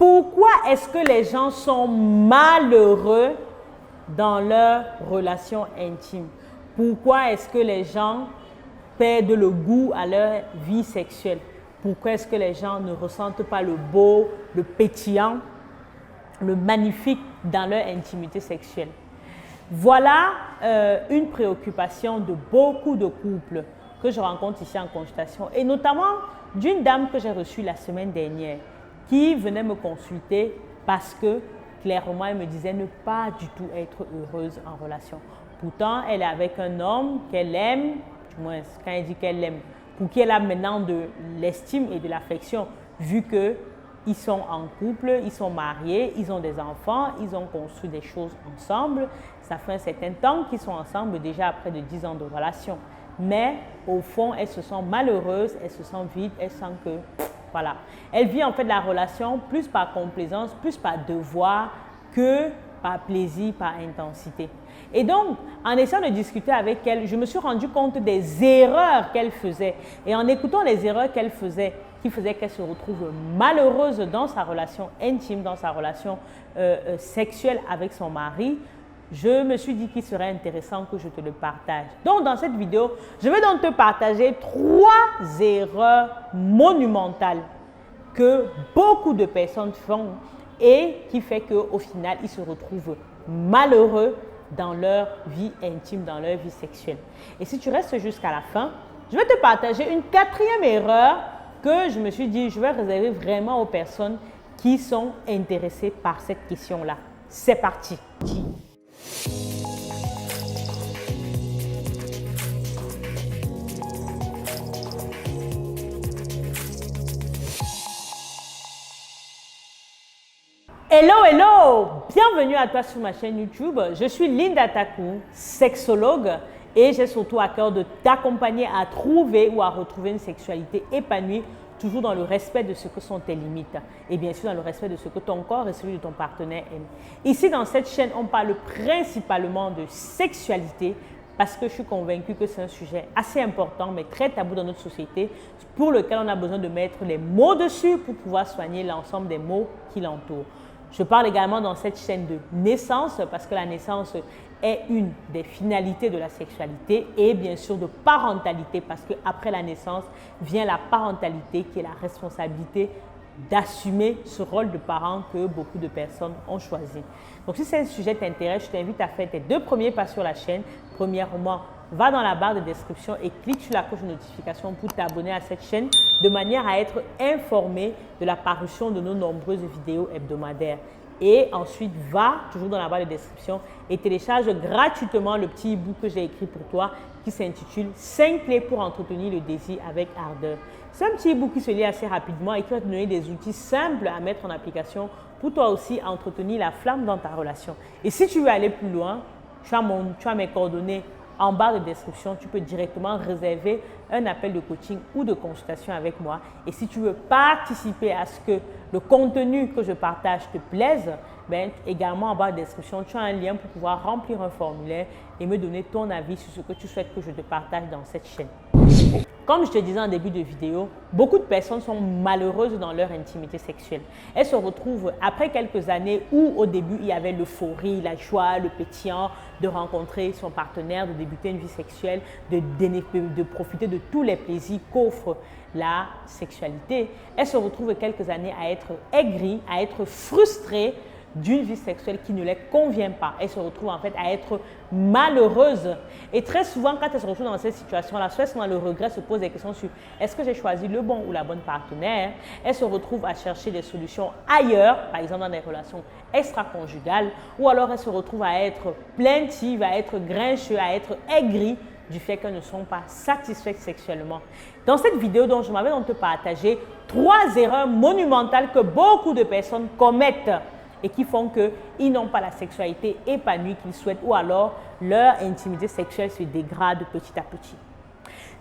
Pourquoi est-ce que les gens sont malheureux dans leurs relations intimes? Pourquoi est-ce que les gens perdent le goût à leur vie sexuelle? Pourquoi est-ce que les gens ne ressentent pas le beau, le pétillant, le magnifique dans leur intimité sexuelle? Voilà une préoccupation de beaucoup de couples que je rencontre ici en consultation et notamment d'une dame que j'ai reçue la semaine dernière qui venait me consulter parce que clairement elle me disait ne pas du tout être heureuse en relation. Pourtant, elle est avec un homme qu'elle aime, du moins quand elle dit qu'elle aime, pour qui elle a maintenant de l'estime et de l'affection vu qu'ils sont en couple, ils sont mariés, ils ont des enfants, ils ont construit des choses ensemble. Ça fait un certain temps qu'ils sont ensemble, déjà après de 10 ans de relation. Mais au fond, elles se sentent malheureuses, elles se sentent vides, elles sentent que, voilà. Elle vit en fait la relation plus par complaisance, plus par devoir que par plaisir, par intensité. Et donc, en essayant de discuter avec elle, je me suis rendu compte des erreurs qu'elle faisait. Et en écoutant les erreurs qu'elle faisait, qui faisaient qu'elle se retrouve malheureuse dans sa relation intime, dans sa relation sexuelle avec son mari, je me suis dit qu'il serait intéressant que je te le partage. Donc, dans cette vidéo, je vais donc te partager 3 erreurs monumentales que beaucoup de personnes font et qui fait qu'au final, ils se retrouvent malheureux dans leur vie intime, dans leur vie sexuelle. Et si tu restes jusqu'à la fin, je vais te partager une 4e erreur que je me suis dit, je vais réserver vraiment aux personnes qui sont intéressées par cette question-là. C'est parti! Hello, hello! Bienvenue à toi sur ma chaîne YouTube. Je suis Linda Takou, sexologue et j'ai surtout à cœur de t'accompagner à trouver ou à retrouver une sexualité épanouie, toujours dans le respect de ce que sont tes limites et bien sûr dans le respect de ce que ton corps et celui de ton partenaire aiment. Ici, dans cette chaîne, on parle principalement de sexualité parce que je suis convaincue que c'est un sujet assez important mais très tabou dans notre société pour lequel on a besoin de mettre les mots dessus pour pouvoir soigner l'ensemble des mots qui l'entourent. Je parle également dans cette chaîne de naissance parce que la naissance est une des finalités de la sexualité et bien sûr de parentalité parce qu'après la naissance vient la parentalité qui est la responsabilité d'assumer ce rôle de parent que beaucoup de personnes ont choisi. Donc si ce sujet t'intéresse, je t'invite à faire tes 2 premiers pas sur la chaîne. Premièrement, va dans la barre de description et clique sur la cloche de notification pour t'abonner à cette chaîne de manière à être informé de la parution de nos nombreuses vidéos hebdomadaires. Et ensuite, va toujours dans la barre de description et télécharge gratuitement le petit e-book que j'ai écrit pour toi qui s'intitule 5 clés pour entretenir le désir avec ardeur. C'est un petit e-book qui se lit assez rapidement et qui va te donner des outils simples à mettre en application pour toi aussi entretenir la flamme dans ta relation. Et si tu veux aller plus loin, tu as mes coordonnées en barre de description, tu peux directement réserver un appel de coaching ou de consultation avec moi. Et si tu veux participer à ce que le contenu que je partage te plaise, également en barre de description, tu as un lien pour pouvoir remplir un formulaire et me donner ton avis sur ce que tu souhaites que je te partage dans cette chaîne. Comme je te disais en début de vidéo, beaucoup de personnes sont malheureuses dans leur intimité sexuelle. Elles se retrouvent après quelques années où au début il y avait l'euphorie, la joie, le pétillant de rencontrer son partenaire, de débuter une vie sexuelle, de profiter de tous les plaisirs qu'offre la sexualité. Elles se retrouvent quelques années à être aigries, à être frustrées d'une vie sexuelle qui ne les convient pas. Elles se retrouvent en fait à être malheureuses. Et très souvent, quand elles se retrouvent dans cette situation-là, soit elles sont dans le regret, se posent des questions sur est-ce que j'ai choisi le bon ou la bonne partenaire. Elles se retrouvent à chercher des solutions ailleurs, par exemple dans des relations extra-conjugales, ou alors elles se retrouvent à être plaintives, à être grincheuses, à être aigries du fait qu'elles ne sont pas satisfaites sexuellement. Dans cette vidéo, donc, je m'avais donc te partager 3 erreurs monumentales que beaucoup de personnes commettent et qui font qu'ils n'ont pas la sexualité épanouie qu'ils souhaitent ou alors leur intimité sexuelle se dégrade petit à petit.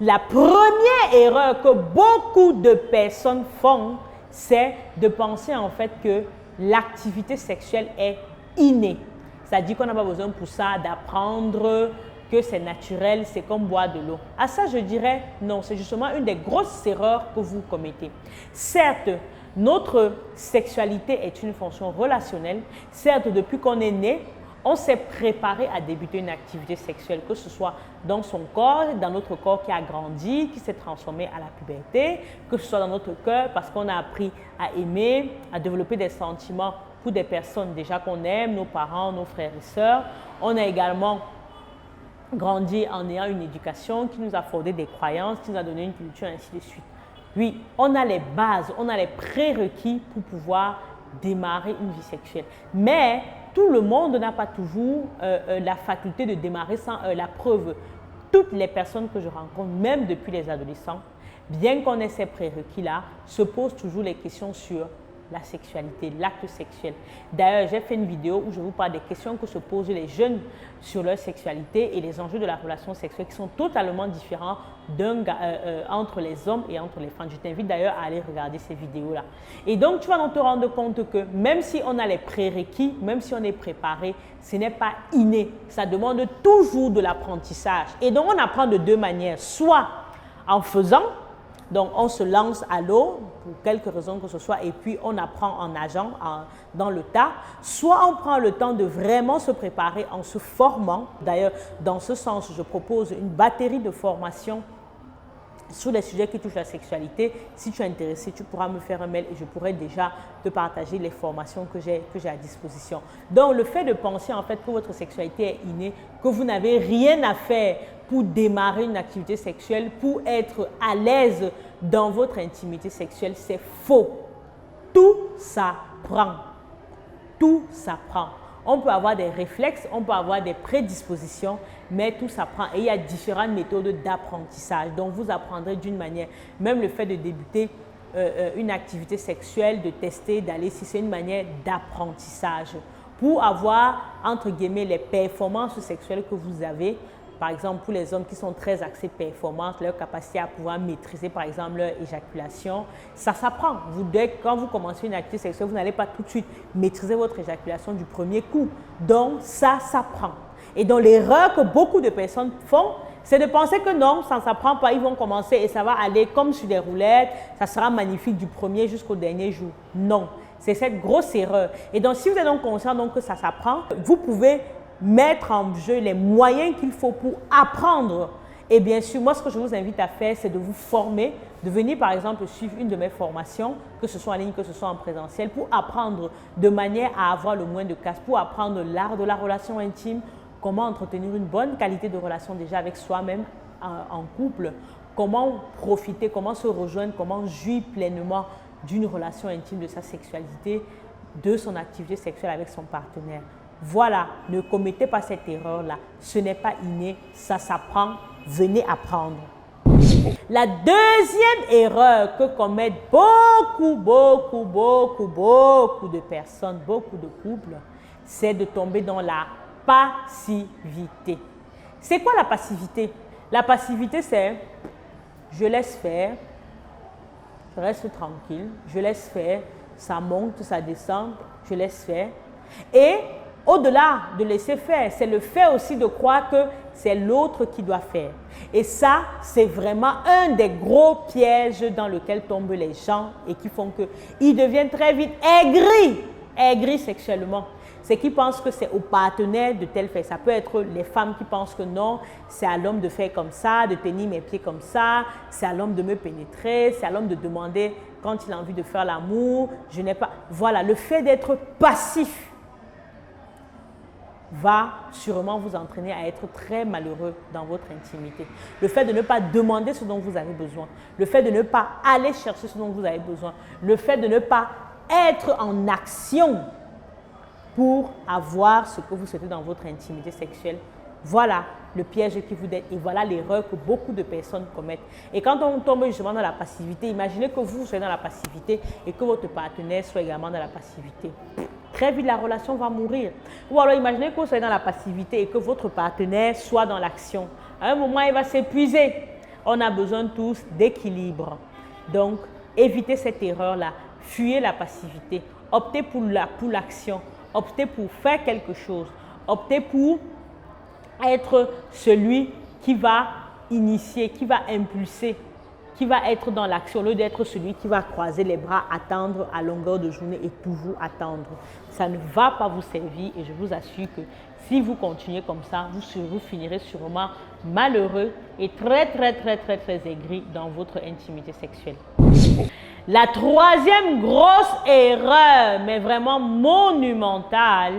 La première erreur que beaucoup de personnes font, c'est de penser en fait que l'activité sexuelle est innée. C'est-à-dire qu'on n'a pas besoin pour ça d'apprendre que c'est naturel, c'est comme boire de l'eau. À ça, je dirais non, c'est justement une des grosses erreurs que vous commettez. Certes, Notre sexualité est une fonction relationnelle. Certes, depuis qu'on est né, on s'est préparé à débuter une activité sexuelle, que ce soit dans son corps, dans notre corps qui a grandi, qui s'est transformé à la puberté, que ce soit dans notre cœur parce qu'on a appris à aimer, à développer des sentiments pour des personnes déjà qu'on aime, nos parents, nos frères et sœurs. On a également grandi en ayant une éducation qui nous a fondé des croyances, qui nous a donné une culture, ainsi de suite. Oui, on a les bases, on a les prérequis pour pouvoir démarrer une vie sexuelle. Mais tout le monde n'a pas toujours la faculté de démarrer sans la preuve. Toutes les personnes que je rencontre, même depuis les adolescents, bien qu'on ait ces prérequis-là, se posent toujours les questions sur la sexualité, l'acte sexuel. D'ailleurs, j'ai fait une vidéo où je vous parle des questions que se posent les jeunes sur leur sexualité et les enjeux de la relation sexuelle qui sont totalement différents entre les hommes et entre les femmes. Je t'invite d'ailleurs à aller regarder ces vidéos-là. Et donc, tu vas donc te rendre compte que même si on a les prérequis, même si on est préparé, ce n'est pas inné. Ça demande toujours de l'apprentissage. Et donc, on apprend de deux manières. Soit en faisant, donc on se lance à l'eau pour quelque raison que ce soit et puis on apprend en nageant dans le tas. Soit on prend le temps de vraiment se préparer en se formant. D'ailleurs, dans ce sens, je propose une batterie de formations sur les sujets qui touchent la sexualité. Si tu es intéressé, tu pourras me faire un mail et je pourrai déjà te partager les formations que j'ai à disposition. Donc, le fait de penser en fait que votre sexualité est innée, que vous n'avez rien à faire pour démarrer une activité sexuelle, pour être à l'aise dans votre intimité sexuelle, c'est faux. Tout s'apprend. Tout s'apprend. On peut avoir des réflexes, on peut avoir des prédispositions, mais tout s'apprend. Et il y a différentes méthodes d'apprentissage. Donc, vous apprendrez d'une manière, même le fait de débuter une activité sexuelle, de tester, d'aller, si c'est une manière d'apprentissage. Pour avoir, entre guillemets, les performances sexuelles que vous avez, par exemple, pour les hommes qui sont très axés performance, leur capacité à pouvoir maîtriser, par exemple, leur éjaculation, ça s'apprend. Quand vous commencez une activité sexuelle, vous n'allez pas tout de suite maîtriser votre éjaculation du premier coup. Donc, ça s'apprend. Et donc, l'erreur que beaucoup de personnes font, c'est de penser que non, ça ne s'apprend pas, ils vont commencer et ça va aller comme sur des roulettes, ça sera magnifique du premier jusqu'au dernier jour. Non, c'est cette grosse erreur. Et donc, si vous êtes donc conscient donc, que ça s'apprend, vous pouvez mettre en jeu les moyens qu'il faut pour apprendre. Et bien sûr, moi, ce que je vous invite à faire, c'est de vous former, de venir par exemple suivre une de mes formations, que ce soit en ligne, que ce soit en présentiel, pour apprendre de manière à avoir le moins de casse, pour apprendre l'art de la relation intime, comment entretenir une bonne qualité de relation déjà avec soi-même en couple, comment profiter, comment se rejoindre, comment jouir pleinement d'une relation intime, de sa sexualité, de son activité sexuelle avec son partenaire. Voilà, ne commettez pas cette erreur-là. Ce n'est pas inné, ça s'apprend. Venez apprendre. La deuxième erreur que commettent beaucoup de personnes, beaucoup de couples, c'est de tomber dans la passivité. C'est quoi la passivité? La passivité, c'est je laisse faire, je reste tranquille, je laisse faire, ça monte, ça descend, je laisse faire. Et au-delà de laisser faire, c'est le fait aussi de croire que c'est l'autre qui doit faire. Et ça, c'est vraiment un des gros pièges dans lequel tombent les gens et qui font qu'ils deviennent très vite aigris sexuellement. C'est qu'ils pensent que c'est au partenaire de tel fait. Ça peut être les femmes qui pensent que non, c'est à l'homme de faire comme ça, de tenir mes pieds comme ça, c'est à l'homme de me pénétrer, c'est à l'homme de demander quand il a envie de faire l'amour. Je n'ai pas. Voilà, le fait d'être passif va sûrement vous entraîner à être très malheureux dans votre intimité. Le fait de ne pas demander ce dont vous avez besoin, le fait de ne pas aller chercher ce dont vous avez besoin, le fait de ne pas être en action pour avoir ce que vous souhaitez dans votre intimité sexuelle. Voilà le piège qui vous donne et voilà l'erreur que beaucoup de personnes commettent. Et quand on tombe justement dans la passivité, imaginez que vous soyez dans la passivité et que votre partenaire soit également dans la passivité. Très vite, la relation va mourir. Ou alors, imaginez que vous soyez dans la passivité et que votre partenaire soit dans l'action. À un moment, il va s'épuiser. On a besoin tous d'équilibre. Donc, évitez cette erreur-là. Fuyez la passivité. Optez pour l'action. Optez pour faire quelque chose. Optez pour être celui qui va initier, qui va impulser qui va être dans l'action au lieu d'être celui qui va croiser les bras, attendre à longueur de journée et toujours attendre. Ça ne va pas vous servir et je vous assure que si vous continuez comme ça, vous finirez sûrement malheureux et très aigri dans votre intimité sexuelle. La troisième grosse erreur, mais vraiment monumentale,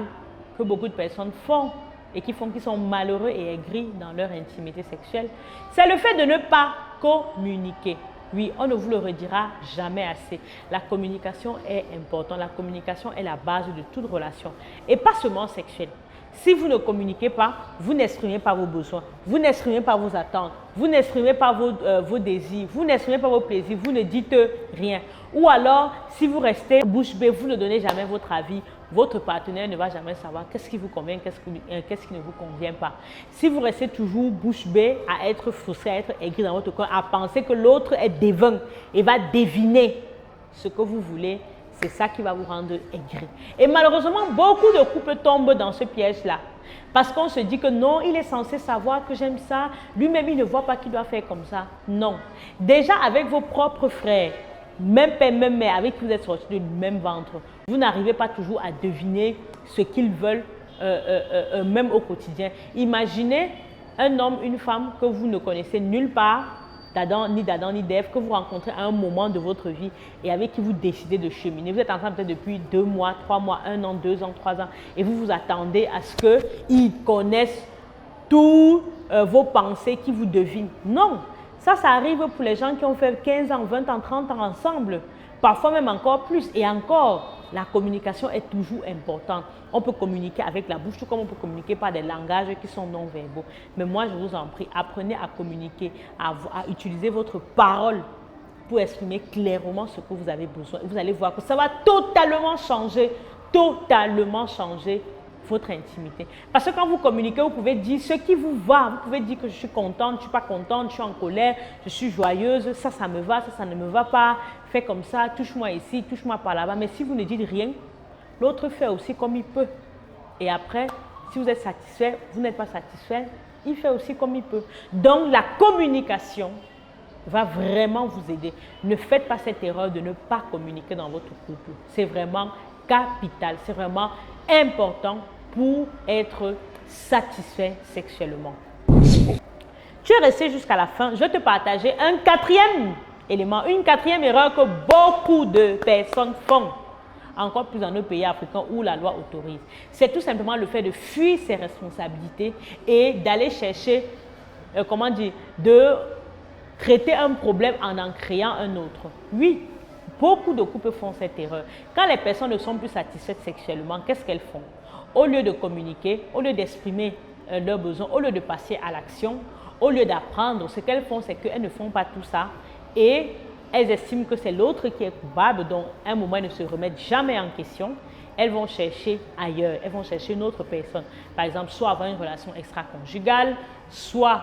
que beaucoup de personnes font et qui font qu'ils sont malheureux et aigris dans leur intimité sexuelle, c'est le fait de ne pas communiquer. Oui, on ne vous le redira jamais assez. La communication est importante. La communication est la base de toute relation et pas seulement sexuelle. Si vous ne communiquez pas, vous n'exprimez pas vos besoins, vous n'exprimez pas vos attentes, vous n'exprimez pas vos désirs, vous n'exprimez pas vos plaisirs, vous ne dites rien. Ou alors, si vous restez bouche bée, vous ne donnez jamais votre avis, votre partenaire ne va jamais savoir qu'est-ce qui vous convient, qu'est-ce qui ne vous convient pas. Si vous restez toujours bouche bée, à être frustré, à être aigri dans votre corps, à penser que l'autre est devin et va deviner ce que vous voulez, c'est ça qui va vous rendre aigri. Et malheureusement, beaucoup de couples tombent dans ce piège-là. Parce qu'on se dit que non, il est censé savoir que j'aime ça. Lui-même, il ne voit pas qu'il doit faire comme ça. Non. Déjà, avec vos propres frères, même père, même mère, avec qui vous êtes sortis du même ventre, vous n'arrivez pas toujours à deviner ce qu'ils veulent, même au quotidien. Imaginez un homme, une femme que vous ne connaissez nulle part, d'Adam ni d'Ève, que vous rencontrez à un moment de votre vie et avec qui vous décidez de cheminer. Vous êtes ensemble peut-être depuis 2 mois, 3 mois, 1 an, 2 ans, 3 ans et vous vous attendez à ce qu'ils connaissent tous vos pensées, qu'ils vous devinent. Non, ça arrive pour les gens qui ont fait 15 ans, 20 ans, 30 ans ensemble, parfois même encore plus. Et encore, la communication est toujours importante. On peut communiquer avec la bouche, tout comme on peut communiquer par des langages qui sont non-verbaux. Mais moi, je vous en prie, apprenez à communiquer, à utiliser votre parole pour exprimer clairement ce que vous avez besoin. Vous allez voir que ça va totalement changer votre intimité. Parce que quand vous communiquez, vous pouvez dire ce qui vous va. Vous pouvez dire que je suis contente, je ne suis pas contente, je suis en colère, je suis joyeuse, ça me va, ça ne me va pas. Fais comme ça, touche-moi ici, touche-moi par là-bas. Mais si vous ne dites rien, l'autre fait aussi comme il peut. Et après, si vous êtes satisfait, vous n'êtes pas satisfait, il fait aussi comme il peut. Donc, la communication va vraiment vous aider. Ne faites pas cette erreur de ne pas communiquer dans votre couple. C'est vraiment capital, c'est vraiment important pour être satisfait sexuellement. Tu es resté jusqu'à la fin. Je vais te partager un quatrième élément, une quatrième erreur que beaucoup de personnes font, encore plus dans nos pays africains où la loi autorise. C'est tout simplement le fait de fuir ses responsabilités et d'aller chercher, de traiter un problème en créant un autre. Oui, beaucoup de couples font cette erreur. Quand les personnes ne sont plus satisfaites sexuellement, qu'est-ce qu'elles font? Au lieu de communiquer, au lieu d'exprimer leurs besoins, au lieu de passer à l'action, au lieu d'apprendre, ce qu'elles font, c'est qu'elles ne font pas tout ça et elles estiment que c'est l'autre qui est coupable, donc à un moment, elles ne se remettent jamais en question. Elles vont chercher ailleurs, elles vont chercher une autre personne. Par exemple, soit avoir une relation extra-conjugale, soit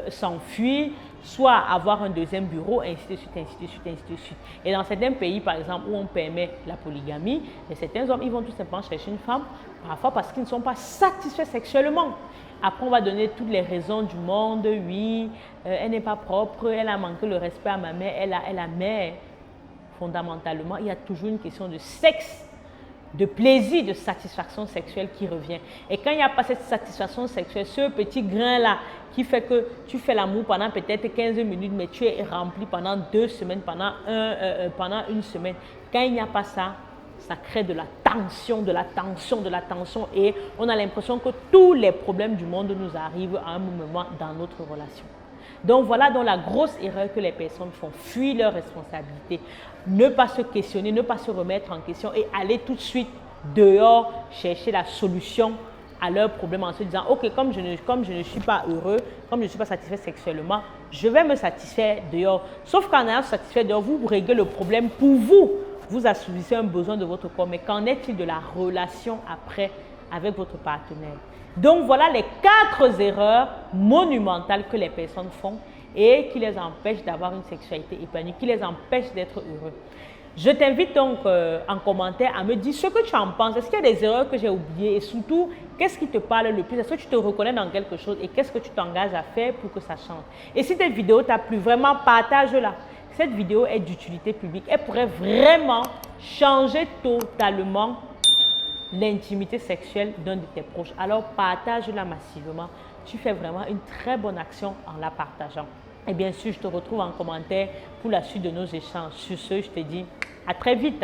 s'enfuir, soit avoir un deuxième bureau, ainsi de suite, ainsi de suite, ainsi de suite. Et dans certains pays, par exemple, où on permet la polygamie, certains hommes, ils vont tout simplement chercher une femme, parfois parce qu'ils ne sont pas satisfaits sexuellement. Après, on va donner toutes les raisons du monde. Oui, elle n'est pas propre, elle a manqué le respect à ma mère, elle a mère. Fondamentalement, il y a toujours une question de sexe, de plaisir, de satisfaction sexuelle qui revient. Et quand il n'y a pas cette satisfaction sexuelle, ce petit grain-là qui fait que tu fais l'amour pendant peut-être 15 minutes, mais tu es rempli pendant 2 semaines, pendant une semaine. Quand il n'y a pas ça, ça crée de la tension, et on a l'impression que tous les problèmes du monde nous arrivent à un moment dans notre relation. Donc voilà donc la grosse erreur que les personnes font, fuir leurs responsabilités, ne pas se questionner, ne pas se remettre en question et aller tout de suite dehors chercher la solution à leurs problèmes en se disant « Ok, comme je ne suis pas heureux, comme je ne suis pas satisfait sexuellement, je vais me satisfaire dehors. » Sauf qu'en allant se satisfaire dehors, vous réglez le problème pour vous. Vous assouvissez un besoin de votre corps, mais qu'en est-il de la relation après avec votre partenaire? Donc voilà les 4 erreurs monumentales que les personnes font et qui les empêchent d'avoir une sexualité épanouie, qui les empêchent d'être heureux. Je t'invite donc en commentaire à me dire ce que tu en penses. Est-ce qu'il y a des erreurs que j'ai oubliées et surtout, qu'est-ce qui te parle le plus? Est-ce que tu te reconnais dans quelque chose et qu'est-ce que tu t'engages à faire pour que ça change? Et si cette vidéo t'a plu, vraiment partage-la. Cette vidéo est d'utilité publique. Elle pourrait vraiment changer totalement l'intimité sexuelle d'un de tes proches. Alors partage-la massivement. Tu fais vraiment une très bonne action en la partageant. Et bien sûr, je te retrouve en commentaire pour la suite de nos échanges. Sur ce, je te dis à très vite.